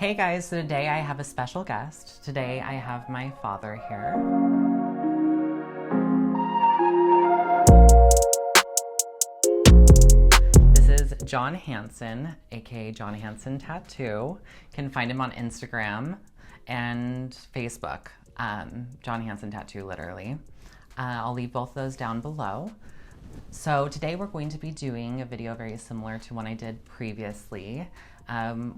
Hey guys, so today I have a special guest. Today I have my father here. This is John Hansen, aka John Hansen Tattoo. You can find him on Instagram and Facebook. John Hansen Tattoo, literally. I'll leave both of those down below. So today we're going to be doing a video very similar to one I did previously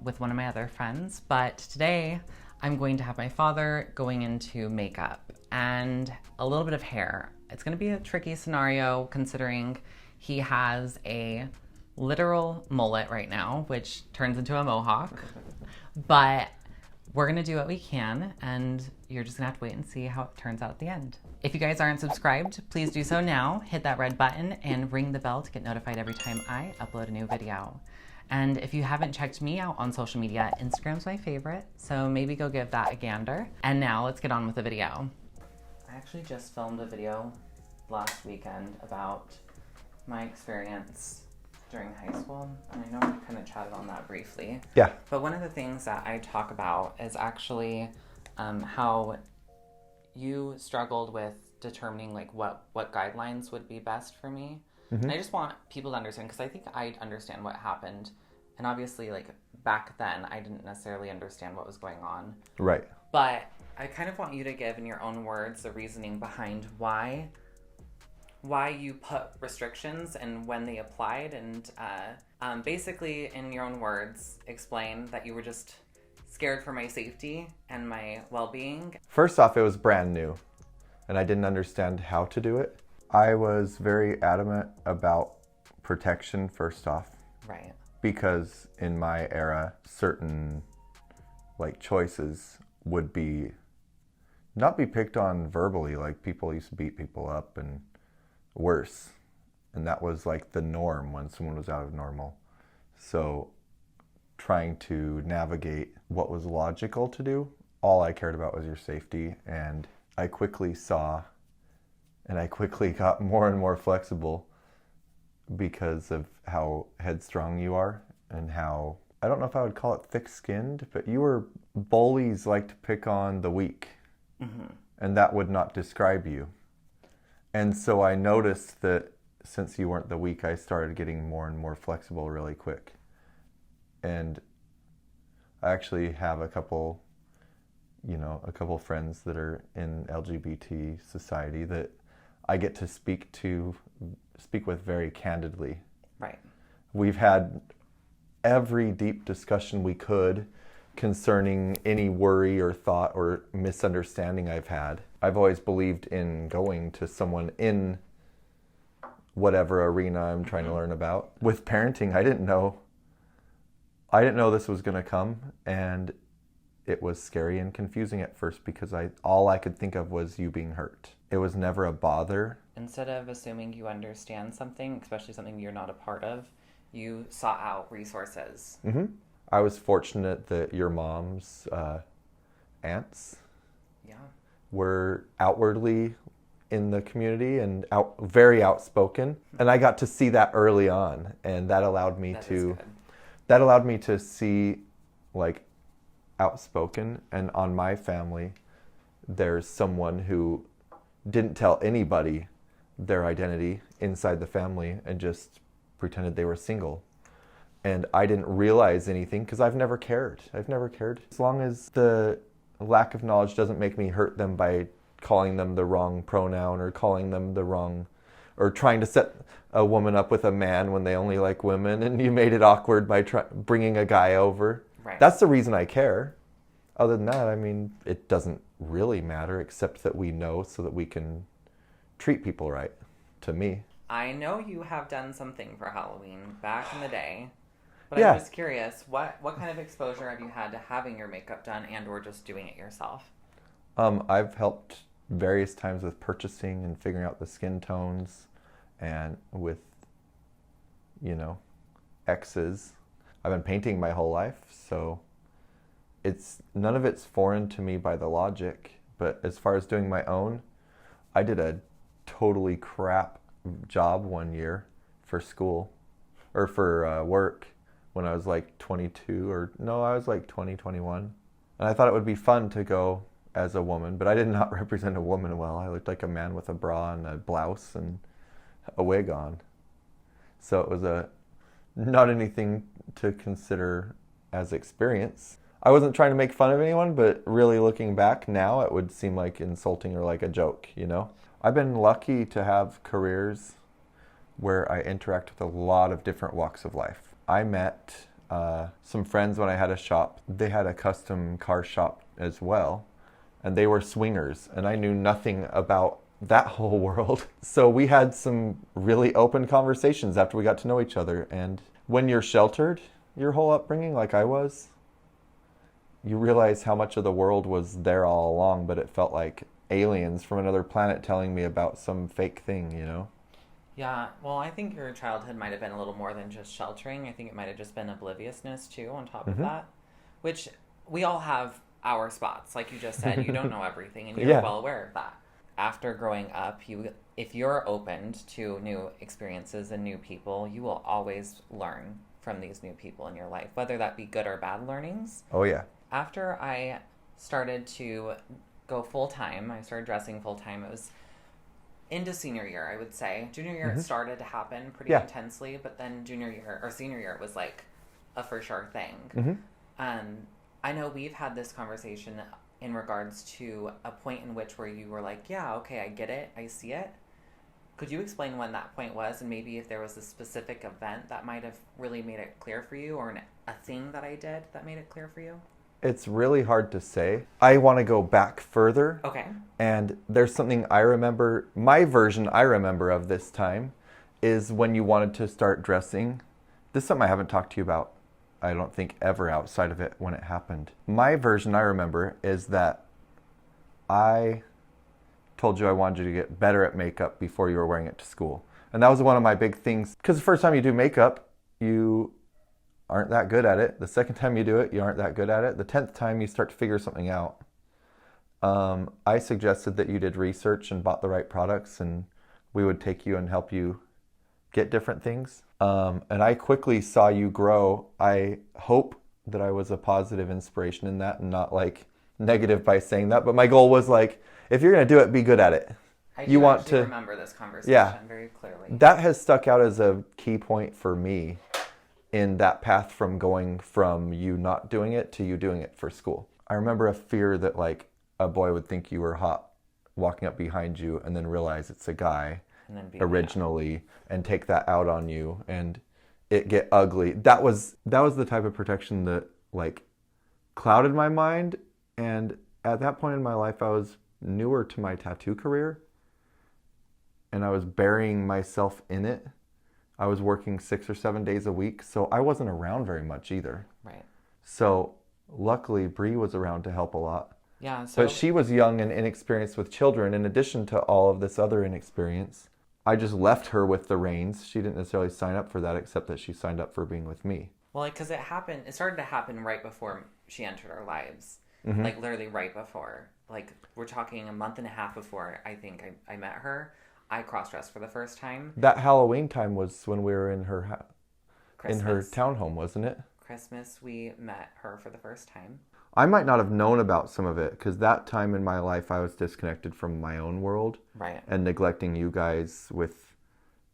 with one of my other friends, but today I'm going to have my father going into makeup and a little bit of hair. It's going to be a tricky scenario considering he has a literal mullet right now, which turns into a mohawk, but we're gonna do what we can, and you're just gonna have to wait and see how it turns out at the end. If you guys aren't subscribed, please do so now. Hit that red button and ring the bell to get notified every time I upload a new video. And if you haven't checked me out on social media, Instagram's my favorite, so maybe go give that a gander. And now let's get on with the video. I actually just filmed a video last weekend about my experience during high school, and I know we kind of chatted on that briefly. Yeah. But one of the things that I talk about is actually how you struggled with determining like what guidelines would be best for me. Mm-hmm. And I just want people to understand, because I think I understand what happened, and obviously like back then I didn't necessarily understand what was going on. Right. But I kind of want you to give in your own words the reasoning behind why you put restrictions and when they applied, and basically in your own words explain that you were just scared for my safety and my well-being. First off, it was brand new and I didn't understand how to do it. I was very adamant about protection first off. Right. Because in my era, certain like choices would not be picked on verbally, like people used to beat people up and worse, and that was like the norm when someone was out of normal. So trying to navigate what was logical to do, all I cared about was your safety. And I quickly got more and more flexible because of how headstrong you are and how, I don't know if I would call it thick-skinned, but bullies like to pick on the weak. Mm-hmm. And that would not describe you. And so I noticed that since you weren't the weak, I started getting more and more flexible really quick. And I actually have a couple friends that are in LGBT society that I get to speak with very candidly. Right. We've had every deep discussion we could concerning any worry or thought or misunderstanding I've had. I've always believed in going to someone in whatever arena I'm trying to learn about. With parenting, I didn't know this was going to come, and it was scary and confusing at first because all I could think of was you being hurt. It was never a bother. Instead of assuming you understand something, especially something you're not a part of, you sought out resources. Mm-hmm. I was fortunate that your mom's aunts were outwardly in the community and very outspoken, and I got to see that early on, and that allowed me to see like outspoken. And on my family, there's someone who didn't tell anybody their identity inside the family and just pretended they were single. And I didn't realize anything because I've never cared. As long as the lack of knowledge doesn't make me hurt them by calling them the wrong pronoun or calling them the wrong, or trying to set a woman up with a man when they only like women and you made it awkward by bringing a guy over. Right. That's the reason I care. Other than that, I mean, it doesn't really matter except that we know so that we can treat people right, to me. I know you have done something for Halloween back in the day. But yeah. I'm just curious, what kind of exposure have you had to having your makeup done and or just doing it yourself? I've helped various times with purchasing and figuring out the skin tones, and with, X's. I've been painting my whole life, so none of it's foreign to me by the logic. But as far as doing my own, I did a totally crap job one year for school, or for work, when I was like 22 or no, I was like 20, 21. And I thought it would be fun to go as a woman, but I did not represent a woman well. I looked like a man with a bra and a blouse and a wig on. So it was not anything to consider as experience. I wasn't trying to make fun of anyone, but really looking back now, it would seem like insulting or like a joke, you know? I've been lucky to have careers where I interact with a lot of different walks of life. I met some friends when I had a shop. They had a custom car shop as well, and they were swingers, and I knew nothing about that whole world. So we had some really open conversations after we got to know each other. And when you're sheltered your whole upbringing, like I was, you realize how much of the world was there all along, but it felt like aliens from another planet telling me about some fake thing, you know? Yeah, well, I think your childhood might have been a little more than just sheltering. I think it might have just been obliviousness, too, on top of that. Which, we all have our spots. Like you just said, you don't know everything, and you're well aware of that. After growing up, if you're opened to new experiences and new people, you will always learn from these new people in your life, whether that be good or bad learnings. Oh, yeah. After I started to go full-time, I started dressing full-time, it was into senior year, I would say. Junior year, it started to happen pretty intensely, but then senior year, it was like a for sure thing. I know we've had this conversation in regards to a point in which where you were like, yeah, okay, I get it, I see it. Could you explain when that point was, and maybe if there was a specific event that might have really made it clear for you, or a thing that I did that made it clear for you? It's really hard to say. I want to go back further. Okay. And there's something I remember, my version I remember of this time is when you wanted to start dressing. This is something I haven't talked to you about, I don't think, ever outside of it when it happened. My version I remember is that I told you I wanted you to get better at makeup before you were wearing it to school. And that was one of my big things. Because the first time you do makeup, you aren't that good at it. The second time you do it, you aren't that good at it. The 10th time, you start to figure something out. I suggested that you did research and bought the right products, and we would take you and help you get different things. And I quickly saw you grow. I hope that I was a positive inspiration in that and not like negative by saying that. But my goal was like, if you're going to do it, be good at it. I do want to remember this conversation very clearly. That has stuck out as a key point for me in that path from going from you not doing it to you doing it for school. I remember a fear that like a boy would think you were hot walking up behind you and then realize it's a guy originally and take that out on you and it get ugly. That was the type of protection that like clouded my mind. And at that point in my life, I was newer to my tattoo career and I was burying myself in it. I was working 6 or 7 days a week, so I wasn't around very much either. Right. So luckily, Bree was around to help a lot. Yeah. But she was young and inexperienced with children. In addition to all of this other inexperience, I just left her with the reins. She didn't necessarily sign up for that, except that she signed up for being with me. Well, like, because it started to happen right before she entered our lives. Like, literally right before. Like, we're talking a month and a half before I think I met her. I cross-dressed for the first time. That Halloween time was when we were in her townhome, wasn't it? Christmas, we met her for the first time. I might not have known about some of it because that time in my life I was disconnected from my own world. Right. And neglecting you guys with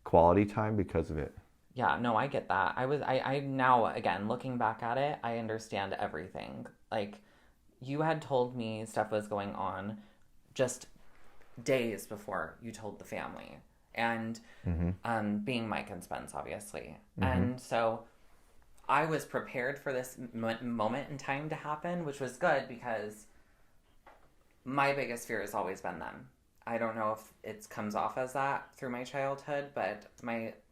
quality time because of it. Yeah, no, I get that. I now, again, looking back at it, I understand everything. Like, you had told me stuff was going on just days before you told the family, and being Mike and Spence, obviously. And so I was prepared for this moment in time to happen, which was good because my biggest fear has always been them. I don't know if it comes off as that through my childhood, but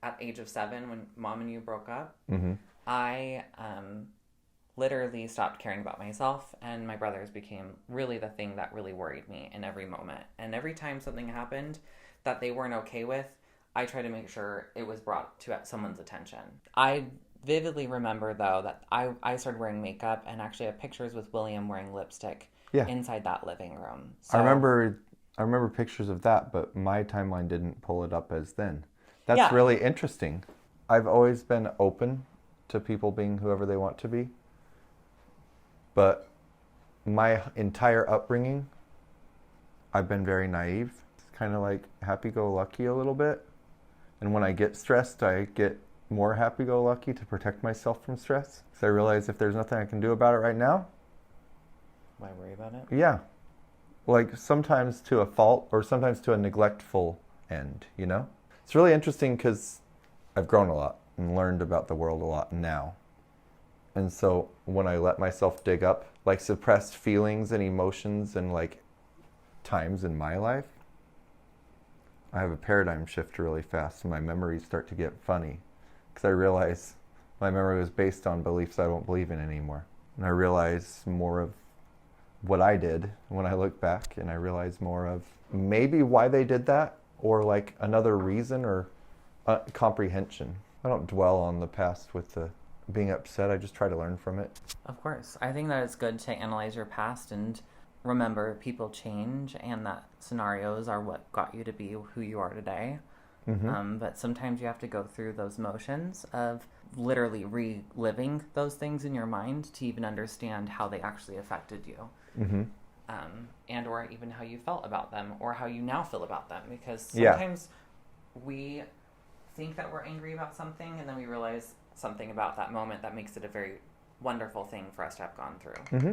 at age of 7, when Mom and you broke up, I literally stopped caring about myself, and my brothers became really the thing that really worried me in every moment. And every time something happened that they weren't okay with, I tried to make sure it was brought to someone's attention. I vividly remember, though, that I started wearing makeup and actually have pictures with William wearing lipstick inside that living room. So, I remember pictures of that, but my timeline didn't pull it up as then. That's really interesting. I've always been open to people being whoever they want to be. But my entire upbringing, I've been very naive. It's kind of like happy-go-lucky a little bit. And when I get stressed, I get more happy-go-lucky to protect myself from stress. Because I realize if there's nothing I can do about it right now, why worry about it? Yeah. Like sometimes to a fault or sometimes to a neglectful end, you know? It's really interesting because I've grown a lot and learned about the world a lot now. And so when I let myself dig up like suppressed feelings and emotions and like times in my life, I have a paradigm shift really fast and my memories start to get funny because I realize my memory was based on beliefs I don't believe in anymore. And I realize more of what I did when I look back, and I realize more of maybe why they did that or like another reason or comprehension. I don't dwell on the past with the being upset. I just try to learn from it. Of course. I think that it's good to analyze your past and remember people change and that scenarios are what got you to be who you are today. Mm-hmm. But sometimes you have to go through those motions of literally reliving those things in your mind to even understand how they actually affected you. Mm-hmm. And or even how you felt about them or how you now feel about them. Because sometimes we think that we're angry about something and then we realize something about that moment that makes it a very wonderful thing for us to have gone through. Mm-hmm.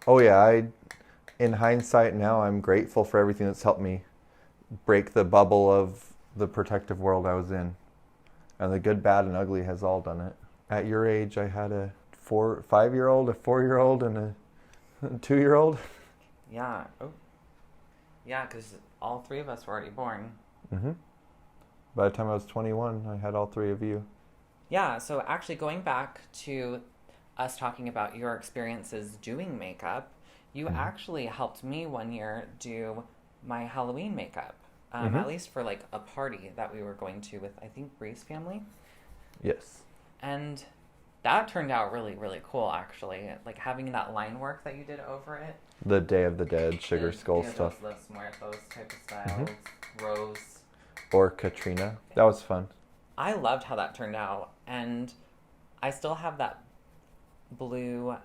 Oh yeah, in hindsight now, I'm grateful for everything that's helped me break the bubble of the protective world I was in. And the good, bad, and ugly has all done it. At your age, I had a 5-year-old, a 4-year-old, and a 2-year-old. Yeah. Oh. Yeah, because all three of us were already born. Mm-hmm. By the time I was 21, I had all three of you. Yeah, so actually going back to us talking about your experiences doing makeup, you actually helped me one year do my Halloween makeup. At least for like a party that we were going to with, I think, Bree's family. Yes. And that turned out really, really cool, actually. Like having that line work that you did over it. The Day of the Dead, Sugar Skull stuff. Those type of styles. Rose. Or Katrina. That was fun. I loved how that turned out. And I still have that blue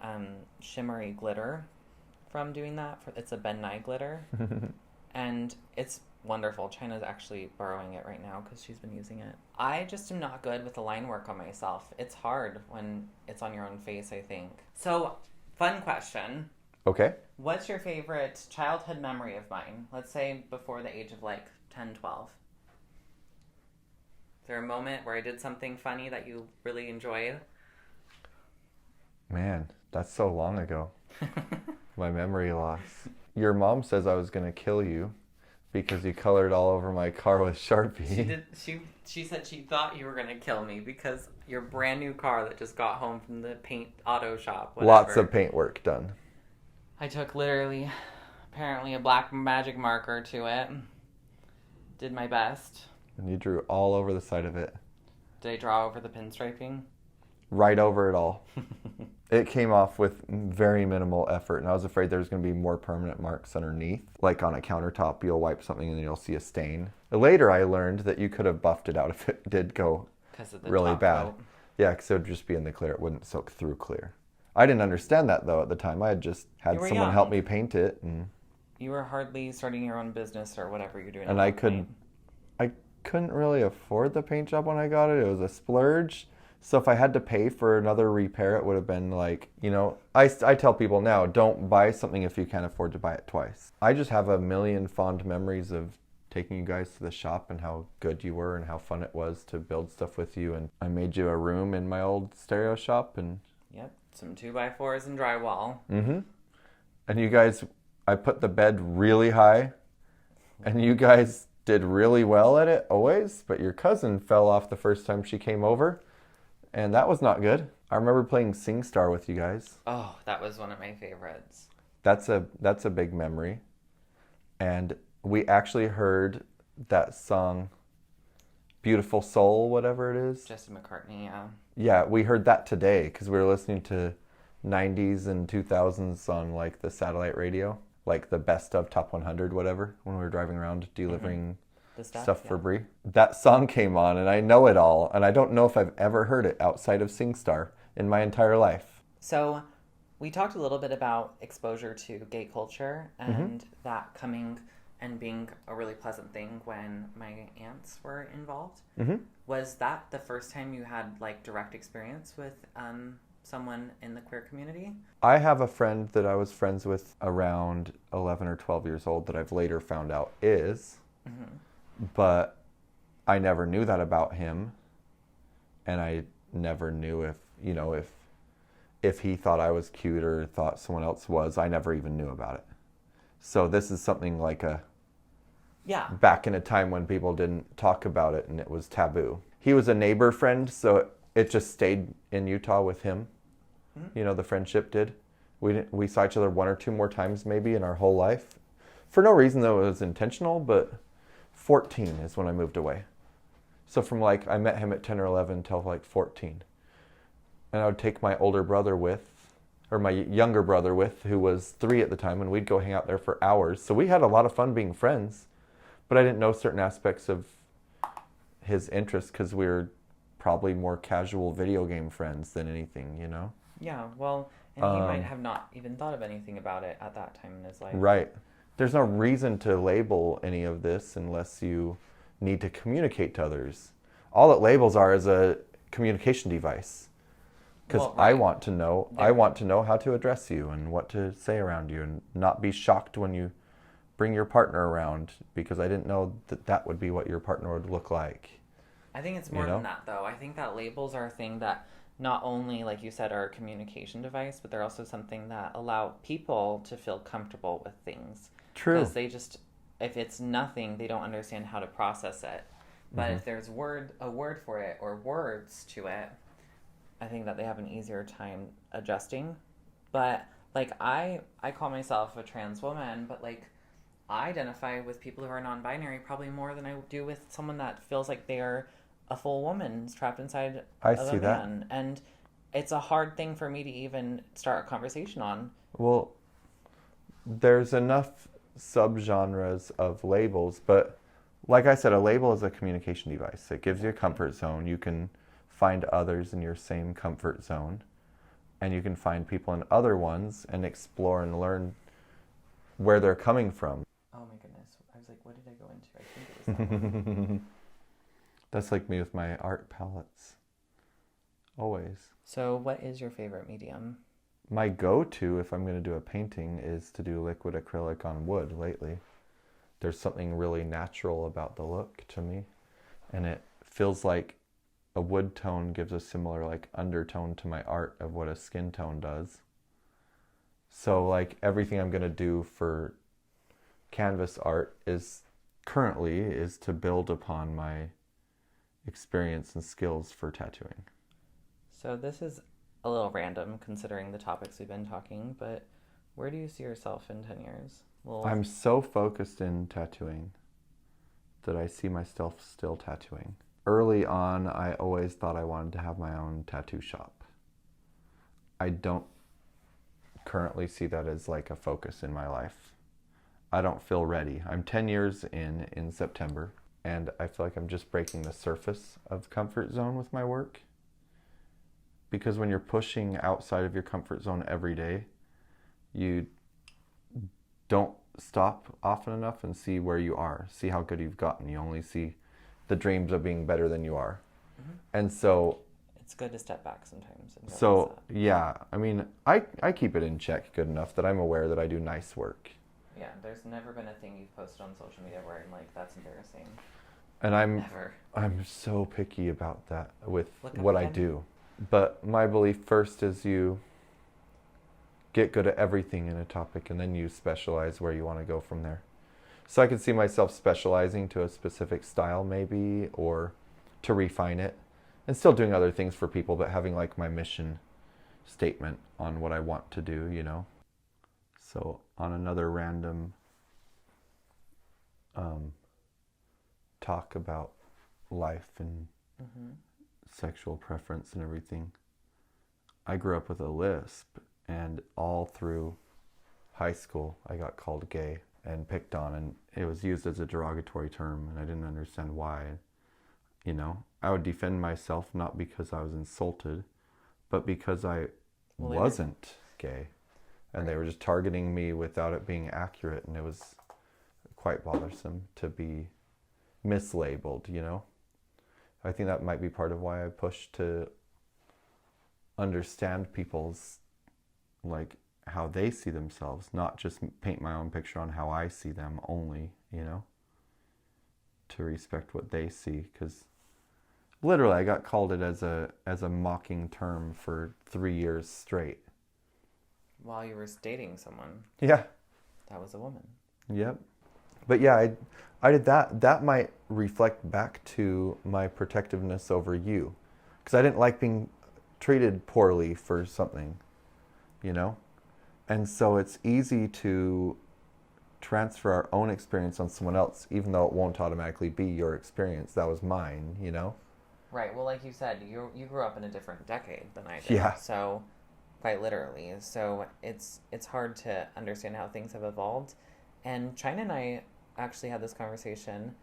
shimmery glitter from doing that. It's a Ben Nye glitter. And it's wonderful. China's actually borrowing it right now because she's been using it. I just am not good with the line work on myself. It's hard when it's on your own face, I think. So, fun question. Okay. What's your favorite childhood memory of mine? Let's say before the age of like 10, 12. Is there a moment where I did something funny that you really enjoyed? Man, that's so long ago. My memory loss. Your mom says I was going to kill you because you colored all over my car with Sharpie. She said she thought you were going to kill me because your brand new car that just got home from the paint auto shop. Whatever. Lots of paint work done. I took literally, apparently, a black magic marker to it. Did my best. And you drew all over the side of it. Did I draw over the pinstriping? Right over it all. It came off with very minimal effort, and I was afraid there was going to be more permanent marks underneath. Like on a countertop, you'll wipe something and you'll see a stain. Later, I learned that you could have buffed it out if it did go really bad. Coat. Yeah, because it would just be in the clear. It wouldn't soak through clear. I didn't understand that, though, at the time. I had just had someone help me paint it. And you were hardly starting your own business or whatever you're doing. And I couldn't really afford the paint job when I got it. It was a splurge. So if I had to pay for another repair, it would have been like, you know, I tell people now, don't buy something if you can't afford to buy it twice. I just have a million fond memories of taking you guys to the shop and how good you were and how fun it was to build stuff with you. And I made you a room in my old stereo shop. And yep, some 2x4s and drywall. Mm-hmm. And you guys, I put the bed really high and you guys did really well at it always, but your cousin fell off the first time she came over. And that was not good. I remember playing SingStar with you guys. Oh, that was one of my favorites. That's a big memory. And we actually heard that song, Beautiful Soul, whatever it is. Jesse McCartney, yeah. Yeah, we heard that today because we were listening to 90s and 2000s on like the satellite radio, like the best of Top 100, whatever, when we were driving around delivering The stuff for Brie. That song came on, and I know it all, and I don't know if I've ever heard it outside of SingStar in my entire life. So we talked a little bit about exposure to gay culture and that coming and being a really pleasant thing when my aunts were involved. Was that the first time you had like direct experience with someone in the queer community? I have a friend that I was friends with around 11 or 12 years old that I've later found out is, but I never knew that about him, and I never knew if, you know, if he thought I was cute or thought someone else was. I never even knew about it. So this is something like back in a time when people didn't talk about it and it was taboo. He was a neighbor friend, so it just stayed in Utah with him. You know, the friendship did. We saw each other one or two more times maybe in our whole life. For no reason though it was intentional, but 14 is when I moved away. So from like, I met him at 10 or 11 till like 14. And I would take my older brother with, or my younger brother with, who was 3 at the time, and we'd go hang out there for hours. So we had a lot of fun being friends, but I didn't know certain aspects of his interests because we were probably more casual video game friends than anything, you know? Yeah, well, and he might have not even thought of anything about it at that time in his life. Right. There's no reason to label any of this unless you need to communicate to others. All that labels are is a communication device. Because I want to know, how to address you and what to say around you, and not be shocked when you bring your partner around, because I didn't know that would be what your partner would look like. I think it's more than that, though. I think that labels are a thing that not only, like you said, are a communication device, but they're also something that allow people to feel comfortable with things. True. Because they just, if it's nothing, they don't understand how to process it. But if there's a word for it or words to it, I think that they have an easier time adjusting. But like I call myself a trans woman, but like I identify with people who are non-binary probably more than I do with someone that feels like they are a full woman trapped inside of a man. And it's a hard thing for me to even start a conversation on. Well, there's enough subgenres of labels, but like I said, a label is a communication device. It gives you a comfort zone. You can find others in your same comfort zone, and you can find people in other ones and explore and learn where they're coming from. Oh my goodness. I was like, what did I go into? I think it was that one. That's like me with my art palettes. Always. So what is your favorite medium? My go-to, if I'm going to do a painting, is to do liquid acrylic on wood lately. There's something really natural about the look to me, and it feels like a wood tone gives a similar like undertone to my art of what a skin tone does. So like everything I'm going to do for canvas art is to build upon my experience and skills for tattooing. So this is a little random considering the topics we've been talking, but where do you see yourself in 10 years? I'm so focused in tattooing that I see myself still tattooing. Early on, I always thought I wanted to have my own tattoo shop. I don't currently see that as like a focus in my life. I don't feel ready. I'm 10 years in September, and I feel like I'm just breaking the surface of comfort zone with my work. Because when you're pushing outside of your comfort zone every day, you don't stop often enough and see where you are, see how good you've gotten. You only see the dreams of being better than you are. And so it's good to step back sometimes. So yeah, I mean, I keep it in check good enough that I'm aware that I do nice work. Yeah, there's never been a thing you've posted on social media where I'm like, that's embarrassing. And I'm so picky about that with what I do. But my belief first is you get good at everything in a topic, and then you specialize where you want to go from there. So I could see myself specializing to a specific style maybe, or to refine it, and still doing other things for people, but having like my mission statement on what I want to do, you know? So on another random talk about life and sexual preference and everything, I grew up with a lisp, and all through high school I got called gay and picked on, and it was used as a derogatory term, and I didn't understand why. You know, I would defend myself not because I was insulted, but because I wasn't gay. And they were just targeting me without it being accurate, and it was quite bothersome to be mislabeled, you know? I think that might be part of why I push to understand people's, like, how they see themselves, not just paint my own picture on how I see them only, you know? To respect what they see, because literally I got called it as a mocking term for 3 years straight. While you were dating someone. Yeah. That was a woman. Yep. But yeah, I did that. That might reflect back to my protectiveness over you. Because I didn't like being treated poorly for something, you know? And so it's easy to transfer our own experience on someone else, even though it won't automatically be your experience. That was mine, you know? Right. Well, like you said, you grew up in a different decade than I did. Yeah. So, quite literally. So it's hard to understand how things have evolved. And China and I actually had this conversation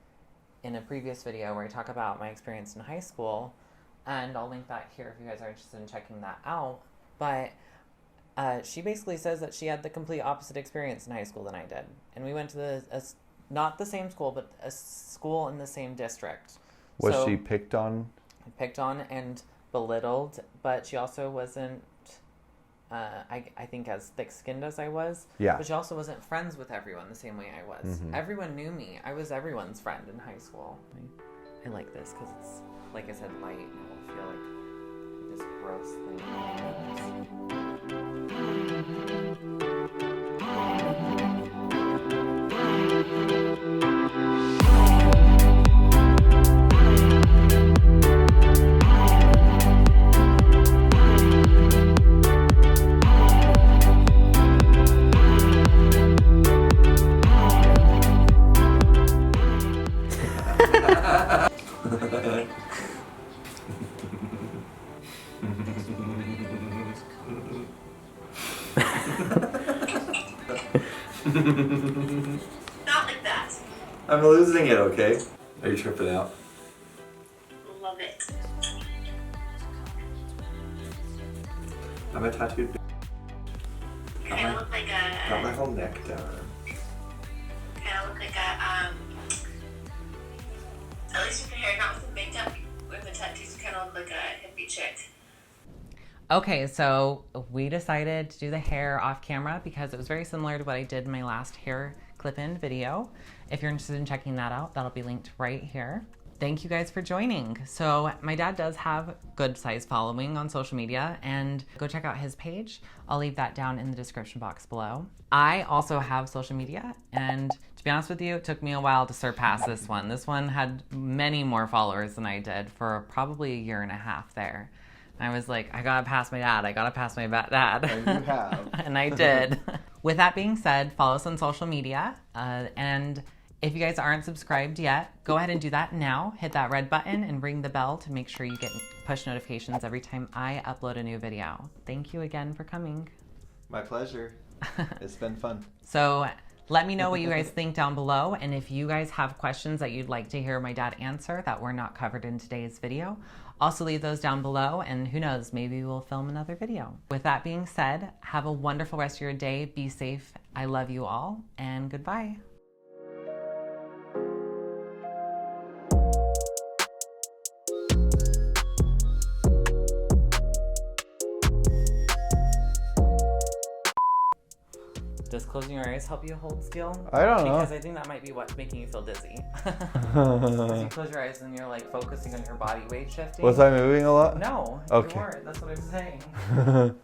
in a previous video where I talk about my experience in high school. And I'll link that here if you guys are interested in checking that out. But she basically says that she had the complete opposite experience in high school than I did. And we went to not the same school, but a school in the same district. Was she picked on? Picked on and belittled, but she also wasn't, I think, as thick-skinned as I was. Yeah. But she also wasn't friends with everyone the same way I was. Mm-hmm. Everyone knew me. I was everyone's friend in high school. I like this because it's, like I said, light, and I don't feel like this gross thing. Not like that. I'm losing it, okay? Are you tripping out? Love it. I'm a tattooed bitch. Kind of look like a... Got my whole neck down. Kind of look like a, at least with the hair, not with the makeup, with the tattoos, kind of look like a hippie chick. Okay, so we decided to do the hair off camera because it was very similar to what I did in my last hair clip-in video. If you're interested in checking that out, that'll be linked right here. Thank you guys for joining. So my dad does have good size following on social media, and go check out his page. I'll leave that down in the description box below. I also have social media, and to be honest with you, it took me a while to surpass this one. This one had many more followers than I did for probably a year and a half there. I was like, I gotta pass my dad. I gotta pass my dad. And you have. And I did. With that being said, follow us on social media. And if you guys aren't subscribed yet, go ahead and do that now. Hit that red button and ring the bell to make sure you get push notifications every time I upload a new video. Thank you again for coming. My pleasure. It's been fun. So let me know what you guys think down below. And if you guys have questions that you'd like to hear my dad answer that were not covered in today's video, also leave those down below, and who knows, maybe we'll film another video. With that being said, have a wonderful rest of your day. Be safe. I love you all, and goodbye. Does closing your eyes help you hold still? I don't know. Because I think that might be what's making you feel dizzy. Because you close your eyes and you're like focusing on your body weight shifting. Was I moving a lot? No, Okay. you weren't. That's what I'm saying.